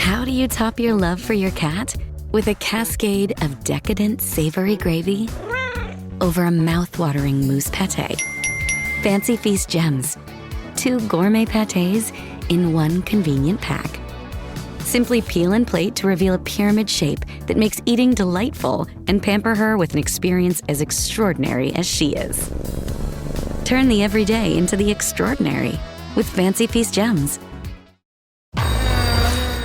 How do you top your love for your cat? With a cascade of decadent savory gravy over a mouth-watering mousse pate. Fancy Feast gems. 2 gourmet pâtés in one convenient pack. Simply peel and plate to reveal a pyramid shape that makes eating delightful and pamper her with an experience as extraordinary as she is. Turn the everyday into the extraordinary with Fancy Feast gems.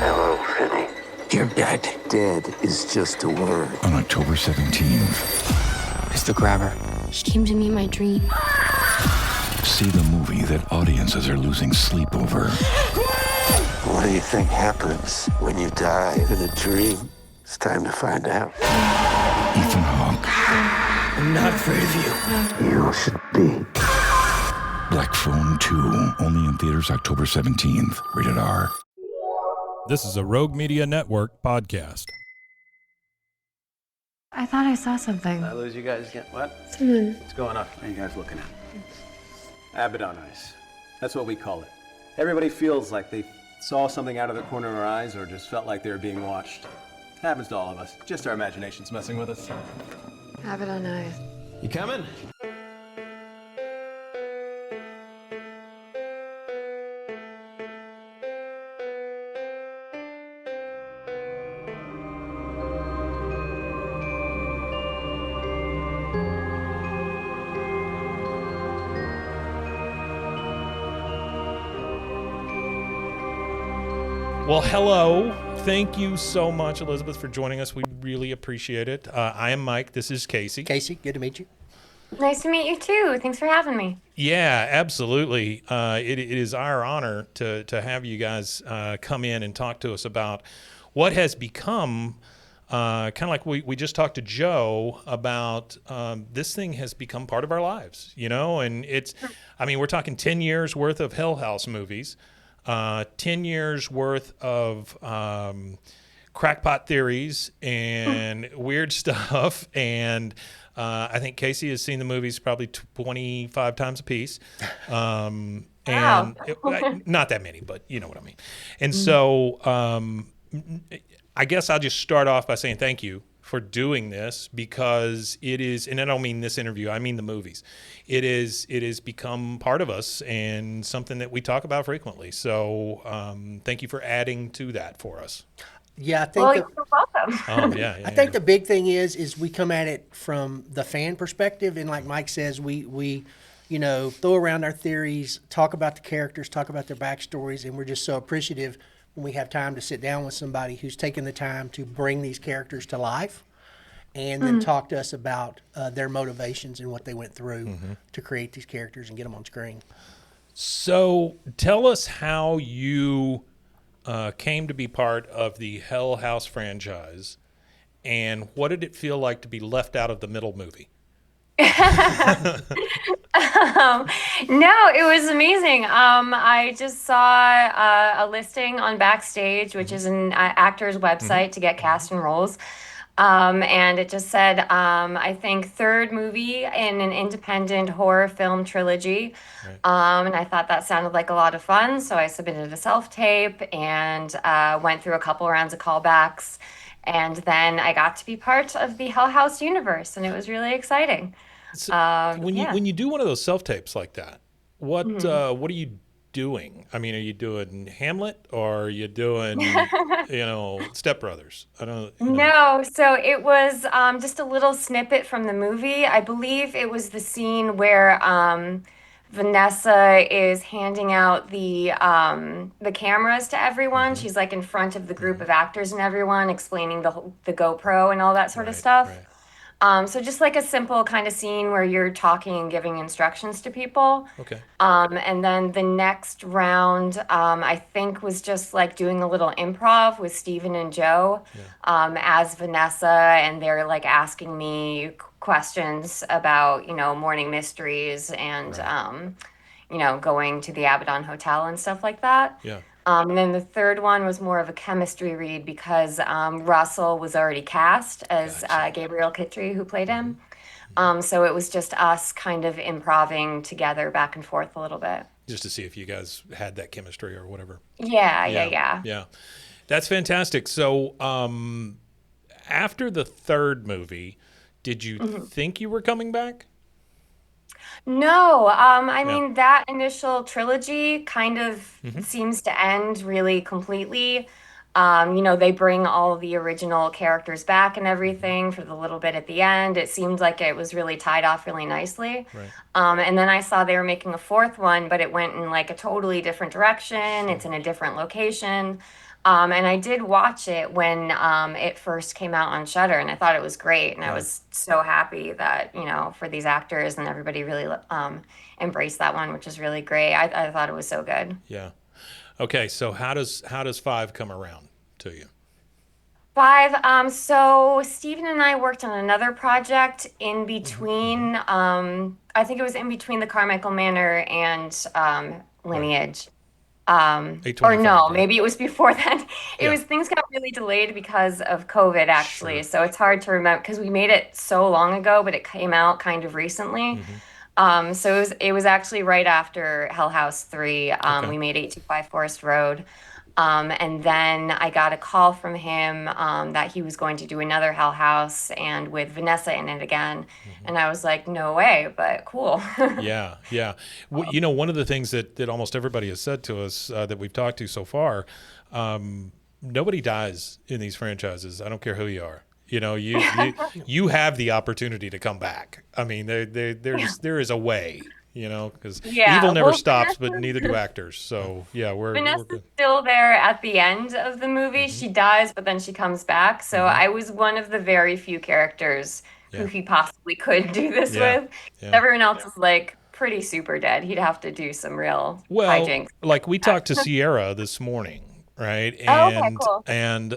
Hello, Finny. You're dead. Dead is just a word. On October 17th, It's the grabber. She came to me in my dream. see the movie that audiences are losing sleep over. What do you think happens when you die in a dream? It's time to find out. Ethan Hawke, I'm not afraid of you. You should be. Black Phone 2, only in theaters October 17th. Rated R. This is a Rogue Media Network podcast. I thought I saw something. Did I lose you guys again? What? Someone. What's going on? What are you guys looking at? Abaddon eyes. That's what we call it. Everybody feels like they saw something out of the corner of their eyes or just felt like they were being watched. Happens to all of us. Just our imagination's messing with us. Abaddon eyes. You coming? Well, hello. Thank you so much, Elizabeth, for joining us. We really appreciate it. I am Mike. This is Casey. Casey, good to meet you. Nice to meet you too. Thanks for having me. Yeah, absolutely. It is our honor to have you guys come in and talk to us about what has become kind of like we just talked to Joe about. This thing has become part of our lives, you know, and we're talking 10 years worth of Hell House movies. 10 years worth of crackpot theories and weird stuff. And I think Casey has seen the movies probably 25 times a piece. Wow. Not that many, but you know what I mean. And so I guess I'll just start off by saying thank you for doing this, because it is, and I don't mean this interview, I mean the movies. It is become part of us and something that we talk about frequently. So thank you for adding to that for us. Yeah, I think You're welcome. Oh yeah. I think the big thing is we come at it from the fan perspective, and like Mike says, we throw around our theories, talk about the characters, talk about their backstories, and we're just so appreciative when we have time to sit down with somebody who's taken the time to bring these characters to life and then talk to us about their motivations and what they went through to create these characters and get them on screen. So tell us how you came to be part of the Hell House franchise, and what did it feel like to be left out of the middle movie? No, it was amazing. I just saw a listing on Backstage, which is an actor's website to get cast and roles. And it just said, I think third movie in an independent horror film trilogy. Right. And I thought that sounded like a lot of fun. So I submitted a self-tape and went through a couple rounds of callbacks. And then I got to be part of the Hell House universe, and it was really exciting. So when you do one of those self-tapes like that, what are you doing? I mean, are you doing Hamlet, or are you doing, Step Brothers? I don't know. No, so it was just a little snippet from the movie. I believe it was the scene where Vanessa is handing out the cameras to everyone. She's like in front of the group of actors and everyone, explaining the GoPro and all that sort of stuff. Right. So just like a simple kind of scene where you're talking and giving instructions to people. Okay. And then the next round, I think, was just like doing a little improv with Steven and Joe as Vanessa, and they're like asking me questions about, morning mysteries and, going to the Abaddon Hotel and stuff like that. Yeah. And then the third one was more of a chemistry read because Russell was already cast as Gabriel Kittrey, who played him. So it was just us kind of improving together back and forth a little bit. Just to see if you guys had that chemistry or whatever. Yeah. That's fantastic. So after the third movie, did you think you were coming back? No, I Yeah. mean, that initial trilogy kind of seems to end really completely. They bring all of the original characters back and everything for the little bit at the end. It seemed like it was really tied off really nicely. Right. And then I saw they were making a fourth one, but it went in like a totally different direction. It's in a different location. And I did watch it when it first came out on Shudder, and I thought it was great. And I Right. was so happy that, for these actors and everybody really embraced that one, which is really great. I thought it was so good. Yeah. Okay. So how does 5 come around to you? 5, so Steven and I worked on another project in between, I think it was in between the Carmichael Manor and Lineage. Or 825, no, right? maybe it was before then. Yeah. Things got really delayed because of COVID, actually. Sure. So it's hard to remember because we made it so long ago, but it came out kind of recently. So it was actually right after Hell House 3. Okay. We made 825 Forest Road. And then I got a call from him that he was going to do another Hell House and with Vanessa in it again. And I was like, no way, but cool. Yeah, yeah. One of the things that almost everybody has said to us that we've talked to so far, nobody dies in these franchises. I don't care who you are. You have the opportunity to come back. I mean, there is a way. Because Yeah, evil never well, stops, but neither do actors. So yeah, we're Vanessa's good. still there at the end of the movie. She dies, but then she comes back. So I was one of the very few characters who Yeah. he possibly could do this Yeah, with. yeah. Everyone else is like pretty super dead. He'd have to do some real Well, hijinks. like we talked to Sierra this morning, right? Oh, okay, cool. And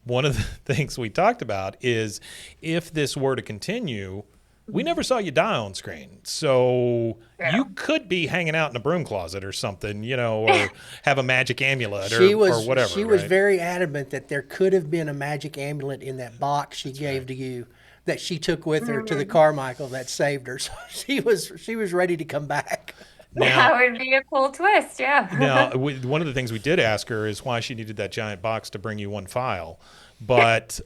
one of the things we talked about is if this were to continue, we never saw you die on screen. So Yeah. you could be hanging out in a broom closet or something, or have a magic amulet She or was whatever. She was right? very adamant that there could have been a magic amulet in that box she gave to you that she took with her to the Carmichael that saved her. So she was ready to come back. Now, That would be a cool twist, yeah. Now, one of the things we did ask her is why she needed that giant box to bring you one file, but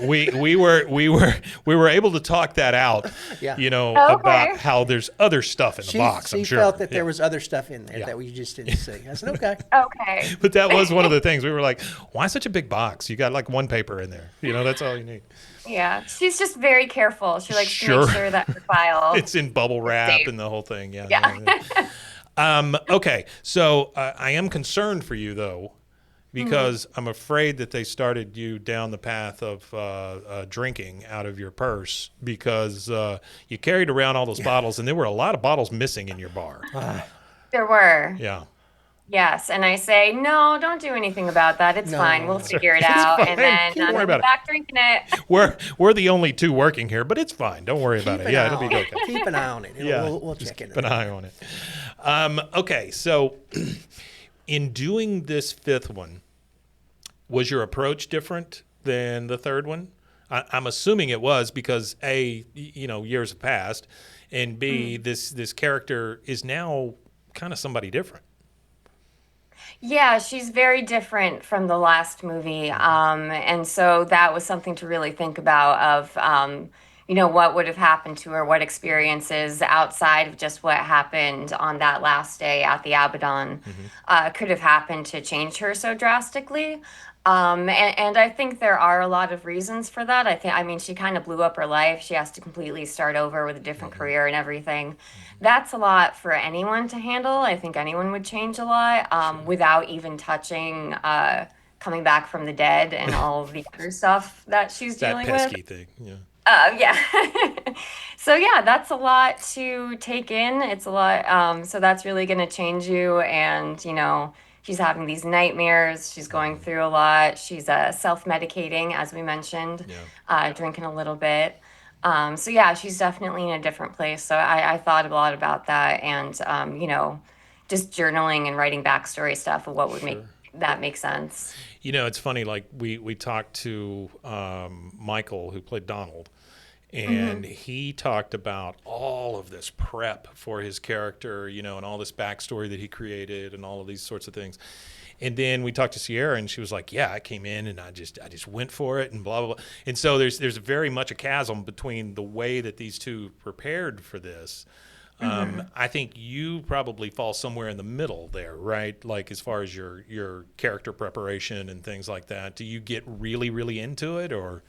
we were able to talk that out. Yeah. Okay. About how there's other stuff in the box. She I'm sure. felt that Yeah. there was other stuff in there Yeah. that we just didn't see. I said, okay. Okay. But that was one of the things we were like, why such a big box? You got like one paper in there. That's all you need. Yeah. She's just very careful. She likes to Sure. make sure that her file. It's in bubble wrap safe. and the whole thing. Yeah. Yeah. Okay. So I am concerned for you though, because I'm afraid that they started you down the path of drinking out of your purse because you carried around all those bottles, and there were a lot of bottles missing in your bar. There were. Yeah. Yes, and I say, no, don't do anything about that. It's No. fine. We'll figure it out. fine. And then Don't worry I'm about it. back drinking it. We're the only two working here, but it's fine. Don't worry about it. Keep an Yeah, eye it'll be on it. okay. Keep an eye on it. Yeah, We'll just check it. keep an eye on it. Okay, so in doing this fifth one, was your approach different than the third one? I'm assuming it was because A, years have passed, and B, this character is now kind of somebody different. Yeah, she's very different from the last movie. And so that was something to really think about of, what would have happened to her, what experiences outside of just what happened on that last day at the Abaddon could have happened to change her so drastically. And I think there are a lot of reasons for that. I mean, she kind of blew up her life. She has to completely start over with a different career and everything. That's a lot for anyone to handle. I think anyone would change a lot without even touching coming back from the dead and all of the other stuff that she's That dealing pesky with. thing. Yeah. Yeah. So yeah, that's a lot to take in. It's a lot. So that's really going to change you. And, she's having these nightmares. She's going through a lot. She's self-medicating, as we mentioned, drinking a little bit. So yeah, she's definitely in a different place. So I thought a lot about that and, just journaling and writing backstory stuff of what would make that make sense. It's funny, like we talked to Michael, who played Donald, and he talked about all of this prep for his character, and all this backstory that he created and all of these sorts of things. And then we talked to Sierra, and she was like, "Yeah, I came in and I just went for it, and blah blah blah." And so there's very much a chasm between the way that these two prepared for this. I think you probably fall somewhere in the middle there, right? Like as far as your character preparation and things like that. Do you get really, really into it, or?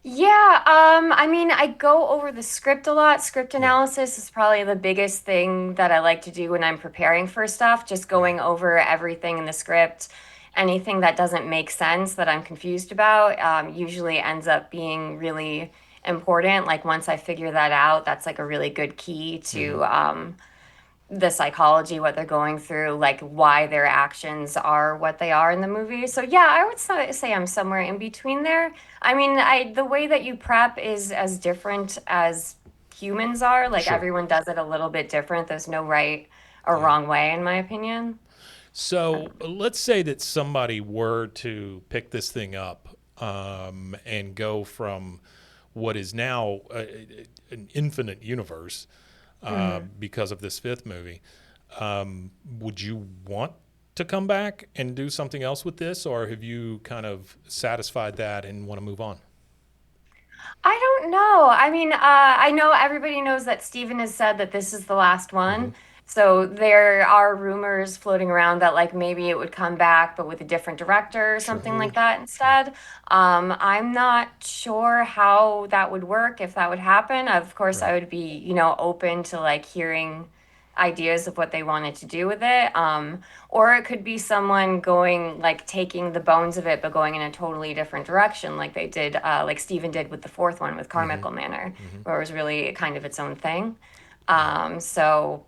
Yeah, I mean, I go over the script a lot. Script analysis is probably the biggest thing that I like to do when I'm preparing for stuff, just going over everything in the script. Anything that doesn't make sense that I'm confused about, usually ends up being really important. Like once I figure that out, that's like a really good key to the psychology, what they're going through, like why their actions are what they are in the movie. So yeah, I would say I'm somewhere in between there. I mean, the way that you prep is as different as humans are. Like Sure. everyone does it a little bit different. There's no right or wrong way, in my opinion. So let's say that somebody were to pick this thing up and go from what is now an infinite universe because of this fifth movie. Would you want to come back and do something else with this, or have you kind of satisfied that and want to move on? I don't know. I mean, I know everybody knows that Steven has said that this is the last one. So there are rumors floating around that like maybe it would come back, but with a different director or something like that instead. I'm not sure how that would work, if that would happen. Of course, I would be, open to like hearing ideas of what they wanted to do with it. Or it could be someone going like taking the bones of it, but going in a totally different direction, like they did, like Steven did with the fourth one with Carmichael Manor, where it was really kind of its own thing. So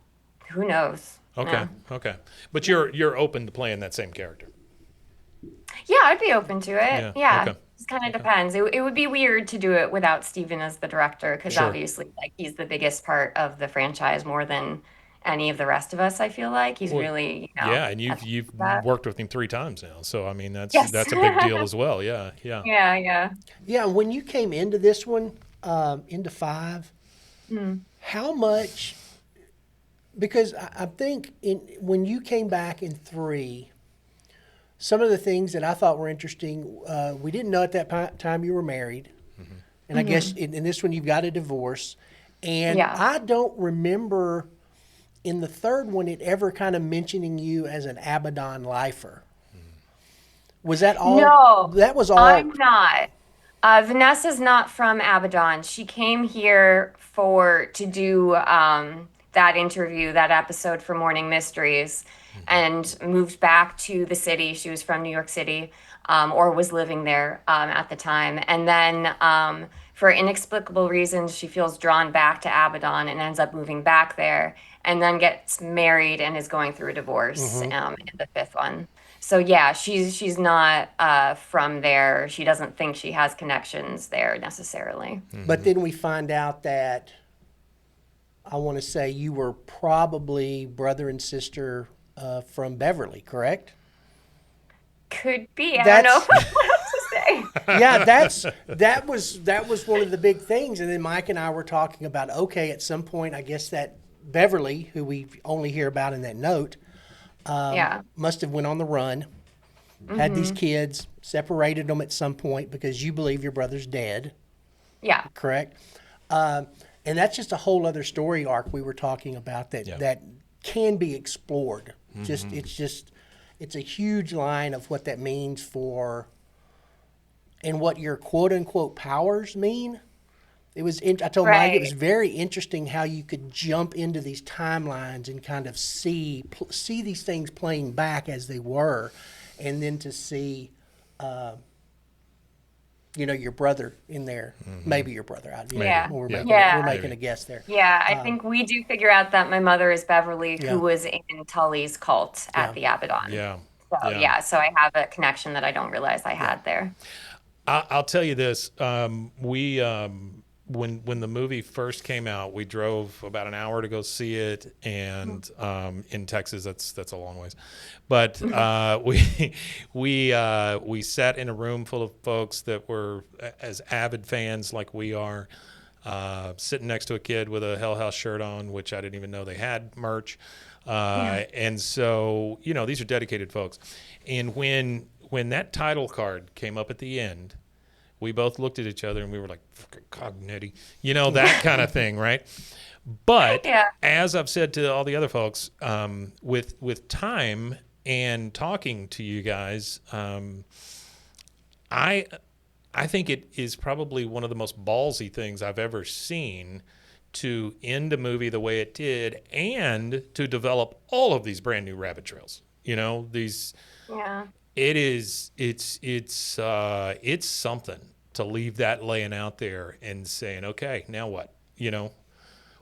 who knows? Okay, okay. But you're open to playing that same character. Yeah, I'd be open to it. Yeah. Okay. It kind of depends. It would be weird to do it without Steven as the director, because Sure. obviously like he's the biggest part of the franchise more than any of the rest of us, I feel like. He's really, Yeah, and at the you've top of that. worked with him 3 times now, so I mean that's Yes. that's a big deal as well. Yeah, yeah. Yeah. Yeah, when you came into this one, into 5, how much? Because I think when you came back in 3, some of the things that I thought were interesting, we didn't know at that time you were married, and I guess in this one you've got a divorce, and Yeah. I don't remember in the third one it ever kind of mentioning you as an Abaddon lifer. Was that all? No, That was all. I'm not. Vanessa's not from Abaddon. She came here to do that interview, that episode for Morning Mysteries, and moved back to the city. She was from New York City, or was living there at the time. And then for inexplicable reasons, she feels drawn back to Abaddon and ends up moving back there, and then gets married and is going through a divorce in the fifth one. So yeah, she's not from there. She doesn't think she has connections there necessarily. But then we find out that I want to say you were probably brother and sister from Beverly, correct? Could be. I don't know what else to say. Yeah, that was one of the big things. And then Mike and I were talking about, okay, at some point, I guess that Beverly, who we only hear about in that note, Yeah. must have went on the run, had these kids, separated them at some point because you believe your brother's dead, Yeah. correct? And that's just a whole other story arc we were talking about that can be explored. It's a huge line of what that means for, and what your quote unquote powers mean. It was. I told Mike it was very interesting how you could jump into these timelines and kind of see these things playing back as they were, and then to see, your brother in there, maybe your brother. Yeah. We're Yeah. making a guess there. Yeah, I think we do figure out that my mother is Beverly, who was in Tully's cult at the Abaddon. Yeah. So I have a connection that I don't realize I had there. I'll tell you this. We when the movie first came out, we drove about an hour to go see it, and in Texas, that's a long ways. But we sat in a room full of folks that were as avid fans like we are, sitting next to a kid with a Hell House shirt on, which I didn't even know they had merch. And so, you know, these are dedicated folks. And when that title card came up at the end, we both looked at each other and we were like, Cognetti, you know, that kind of thing, right? But as I've said to all the other folks, with time and talking to you guys, I think it is probably one of the most ballsy things I've ever seen to end a movie the way it did and to develop all of these brand new rabbit trails. You know, these. Yeah. It's something to leave that laying out there and saying, okay, now what? You know.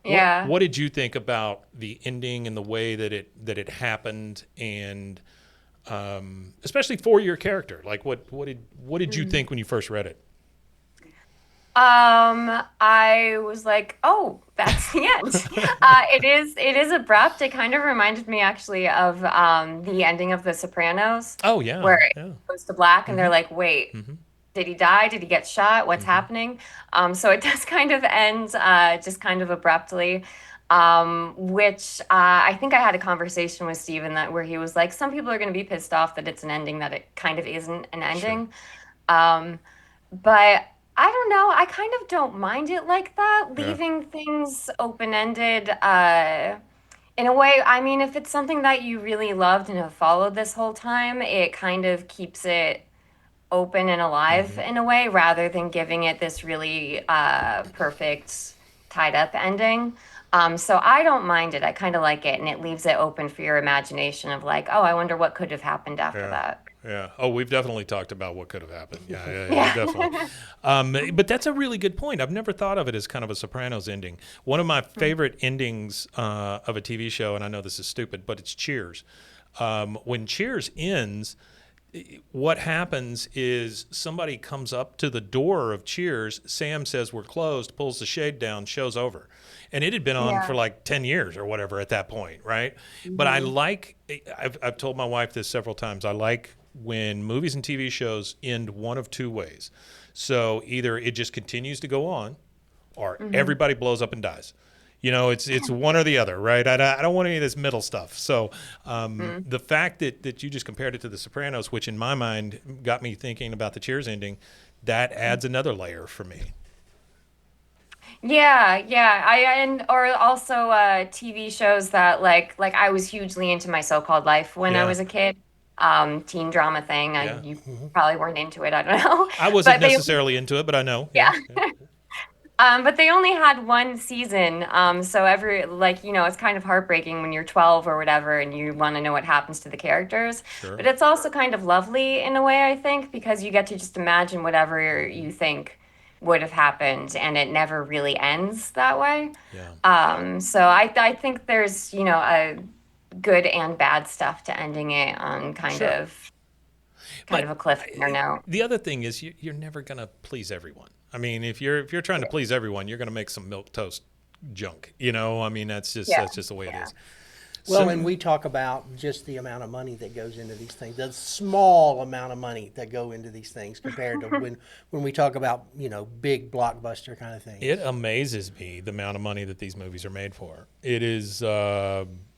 Yeah. What did you think about the ending and the way that it happened, and especially for your character? Like, what did you think when you first read it? I was like, oh, that's the end. It is abrupt. It kind of reminded me actually of the ending of The Sopranos. Oh yeah, where it goes to black, and they're like, wait. Did he die? Did he get shot? What's happening? So it does kind of end just kind of abruptly, which I think I had a conversation with Steven where he was like, some people are going to be pissed off that it's an ending that it kind of isn't an ending. Sure. But I don't know. I kind of don't mind it like that, leaving things open-ended. In a way, I mean, if it's something that you really loved and have followed this whole time, it kind of keeps it open and alive in a way, rather than giving it this really perfect tied up ending. So I don't mind it. I kind of like it, and it leaves it open for your imagination of like, oh, I wonder what could have happened after that. Yeah. Oh, we've definitely talked about what could have happened. Yeah, definitely. But that's a really good point. I've never thought of it as kind of a Sopranos ending. One of my favorite endings of a TV show, and I know this is stupid, but it's Cheers. When Cheers ends, what happens is somebody comes up to the door of Cheers. Sam says we're closed, pulls the shade down, show's over. And it had been on for like 10 years or whatever at that point, right? But I like, I've told my wife this several times, I like when movies and TV shows end one of two ways. So either it just continues to go on, or everybody blows up and dies. You know, it's one or the other, right? I don't want any of this middle stuff. So the fact that you just compared it to The Sopranos, which in my mind got me thinking about the Cheers ending, that adds another layer for me. Yeah. Or also TV shows that like I was hugely into My So-Called Life when I was a kid. Teen drama thing. You probably weren't into it. I don't know. I wasn't necessarily into it, but I know. Yeah. But they only had one season, so it's kind of heartbreaking when you're 12 or whatever and you want to know what happens to the characters. Sure. But it's also kind of lovely in a way, I think, because you get to just imagine whatever you think would have happened, and it never really ends that way. Yeah. So I think there's, a good and bad stuff to ending it on kind of a cliffhanger note. The other thing is you're never going to please everyone. I mean, if you're trying to please everyone, you're going to make some milquetoast junk. I mean, that's just the way it is. Well, and we talk about just the amount of money that goes into these things, the small amount of money that go into these things compared to when we talk about, big blockbuster kind of things. It amazes me the amount of money that these movies are made for. It is,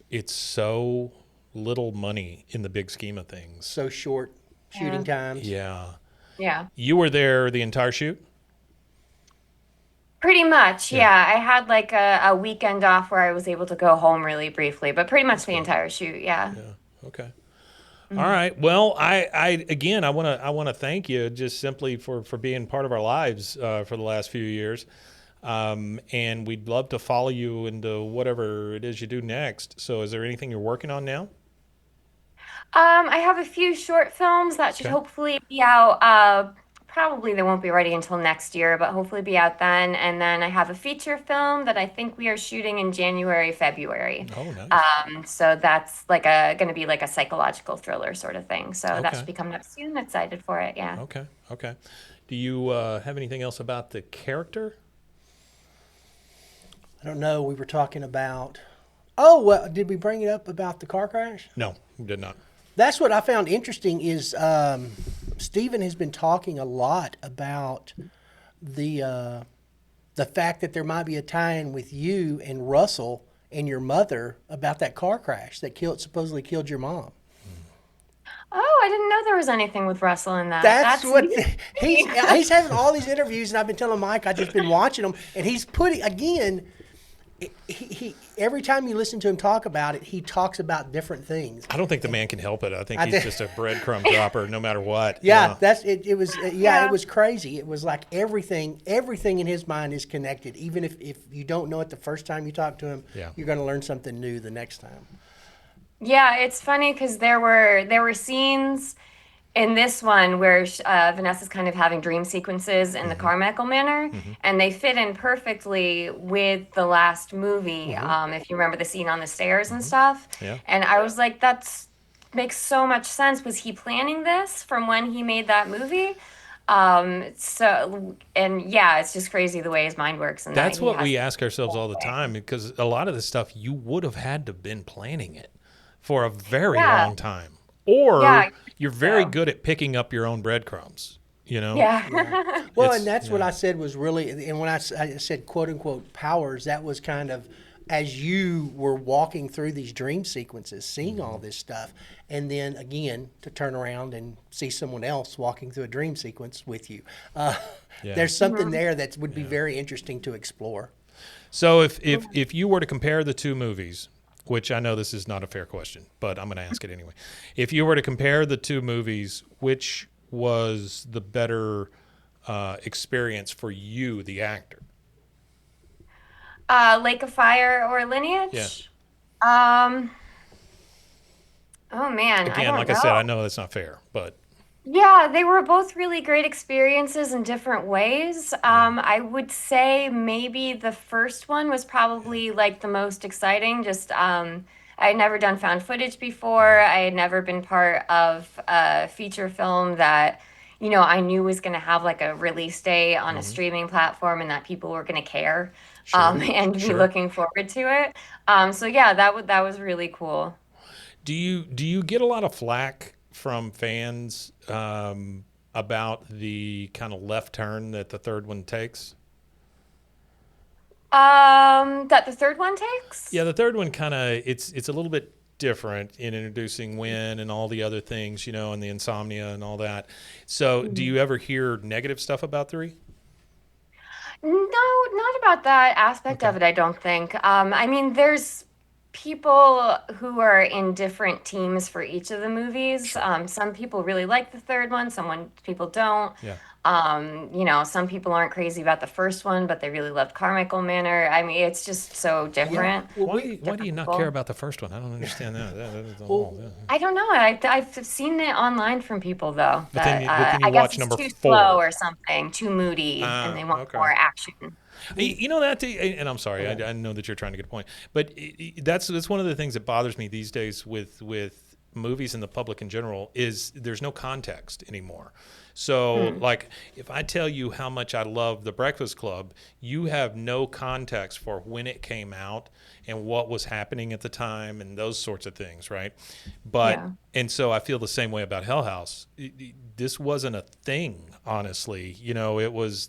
it's so little money in the big scheme of things. So short shooting times. Yeah. Yeah. You were there the entire shoot? Pretty much, yeah. I had like a weekend off where I was able to go home really briefly, but pretty much the entire shoot, yeah. Okay. All right. Well, I want to thank you just simply for being part of our lives for the last few years, and we'd love to follow you into whatever it is you do next. So, is there anything you're working on now? I have a few short films that should hopefully be out. Probably they won't be ready until next year, but hopefully be out then. And then I have a feature film that I think we are shooting in January, February. Oh, nice. So that's like going to be like a psychological thriller sort of thing. So that should be coming up soon. Excited for it. Yeah. Okay. Do you have anything else about the character? I don't know. We were talking about. Oh, well, did we bring it up about the car crash? No, we did not. That's what I found interesting is Steven has been talking a lot about the fact that there might be a tie-in with you and Russell and your mother about that car crash that supposedly killed your mom. Oh, I didn't know there was anything with Russell in that. That's what he's having all these interviews, and I've been telling Mike, I've just been watching them, and he's putting, again, he every time you listen to him talk about it, he talks about different things. I don't think the man can help it. I think he's just a breadcrumb dropper, no matter what. Yeah, that's it. It was it was crazy. It was like everything in his mind is connected. Even if you don't know it the first time you talk to him, you're going to learn something new the next time. Yeah, it's funny because there were scenes in this one where Vanessa's kind of having dream sequences in the Carmichael Manor, and they fit in perfectly with the last movie. If you remember the scene on the stairs and stuff. Yeah. And I was like, makes so much sense. Was he planning this from when he made that movie? It's just crazy the way his mind works. And that's what we ask ourselves all the time, because a lot of this stuff you would have had to been planning it for a very long time. Or you're very good at picking up your own breadcrumbs, you know? Yeah. Well, and that's what I said was really, and when I said quote unquote powers, that was kind of as you were walking through these dream sequences, seeing all this stuff, and then again to turn around and see someone else walking through a dream sequence with you. There's something there that would be very interesting to explore. So if you were to compare the two movies, which I know this is not a fair question, but I'm going to ask it anyway. If you were to compare the two movies, which was the better experience for you, the actor? Lake of Fire or Lineage? Yeah. Oh man. Again, like I said, I know that's not fair, but. Yeah, they were both really great experiences in different ways. I would say maybe the first one was probably like the most exciting. Just I had never done found footage before. I had never been part of a feature film that, I knew was going to have like a release day on a streaming platform and that people were going to care and be looking forward to it. That was really cool. Do you get a lot of flack from fans about the kind of left turn that the third one takes? That the third one takes? Yeah, the third one kind of it's a little bit different in introducing Wynn and all the other things, and the insomnia and all that. So, do you ever hear negative stuff about 3? No, not about that aspect of it, I don't think. I mean, there's people who are in different teams for each of the movies. Some people really like the third one, people don't. Yeah. Some people aren't crazy about the first one, but they really loved Carmichael Manor. I mean, it's just so different. Yeah. Why do you not care about the first one? I don't understand that. I don't know. I've seen it online from people though. But that, then you I guess watch it's number too 4 slow or something, too moody, and they want more action. And I'm sorry, I know that you're trying to get a point, but that's one of the things that bothers me these days with movies and the public in general is there's no context anymore. So, like, if I tell you how much I love The Breakfast Club, you have no context for when it came out and what was happening at the time and those sorts of things, right? But and so I feel the same way about Hell House. This wasn't a thing, honestly.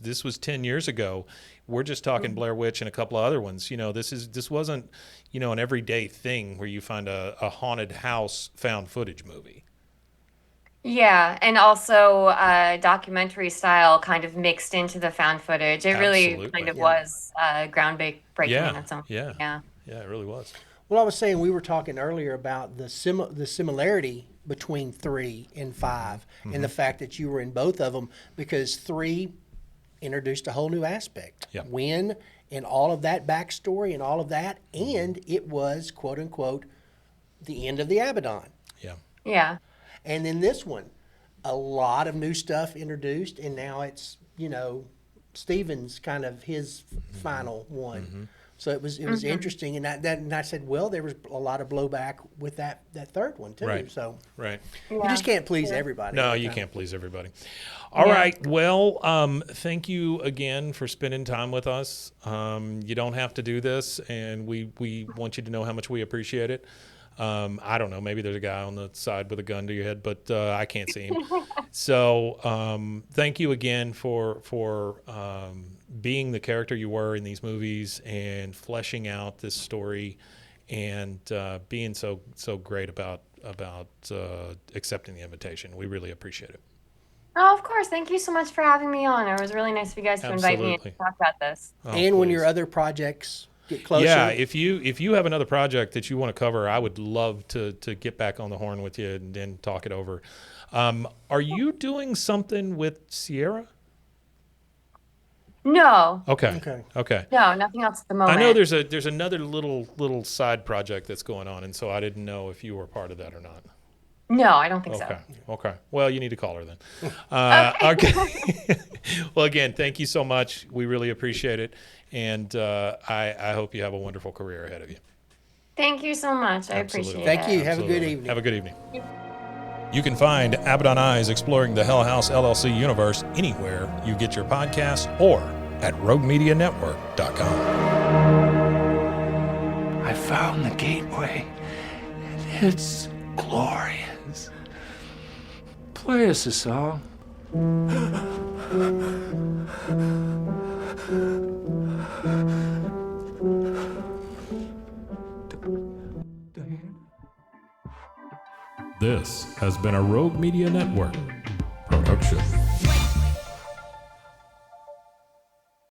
This was 10 years ago. We're just talking Blair Witch and a couple of other ones. This wasn't, an everyday thing where you find a haunted house found footage movie. Yeah, and also documentary style kind of mixed into the found footage. It really kind of was groundbreaking in its own. Yeah, it really was. Well, I was saying we were talking earlier about the similarity between 3 and 5 and the fact that you were in both of them because 3 introduced a whole new aspect. Yeah. Wynn and all of that backstory and all of that, and it was, quote unquote, the end of the Abaddon. Yeah. Yeah. And then this one, a lot of new stuff introduced, and now it's, Stephen's kind of his final one. So it was interesting, and I said, well, there was a lot of blowback with that third one too. Right. So you just can't please everybody. No, you can't please everybody. All right. Well, thank you again for spending time with us. You don't have to do this, and we want you to know how much we appreciate it. I don't know. Maybe there's a guy on the side with a gun to your head, but I can't see him. So thank you again for being the character you were in these movies and fleshing out this story and being so great about accepting the invitation. We really appreciate it. Oh, of course. Thank you so much for having me on. It was really nice of you guys to invite me and Absolutely. talk about this. Oh, And when please. your other projects get closer. Yeah, if you have another project that you want to cover, I would love to get back on the horn with you and talk it over. Are you doing something with Sierra? No. Okay. No, nothing else at the moment. I know there's another little side project that's going on, and so I didn't know if you were part of that or not. No, I don't think so. Okay. Well, you need to call her then. Okay. Well, again, thank you so much. We really appreciate it, and I hope you have a wonderful career ahead of you. Thank you so much. I Absolutely. appreciate it. Thank you. Have a good Absolutely. evening. Have a good evening. You can find Abaddon Eyes exploring the Hell House LLC universe anywhere you get your podcasts or at roguemedianetwork.com. I found the gateway, and it's glorious. Play us a song. This has been a Rogue Media Network production.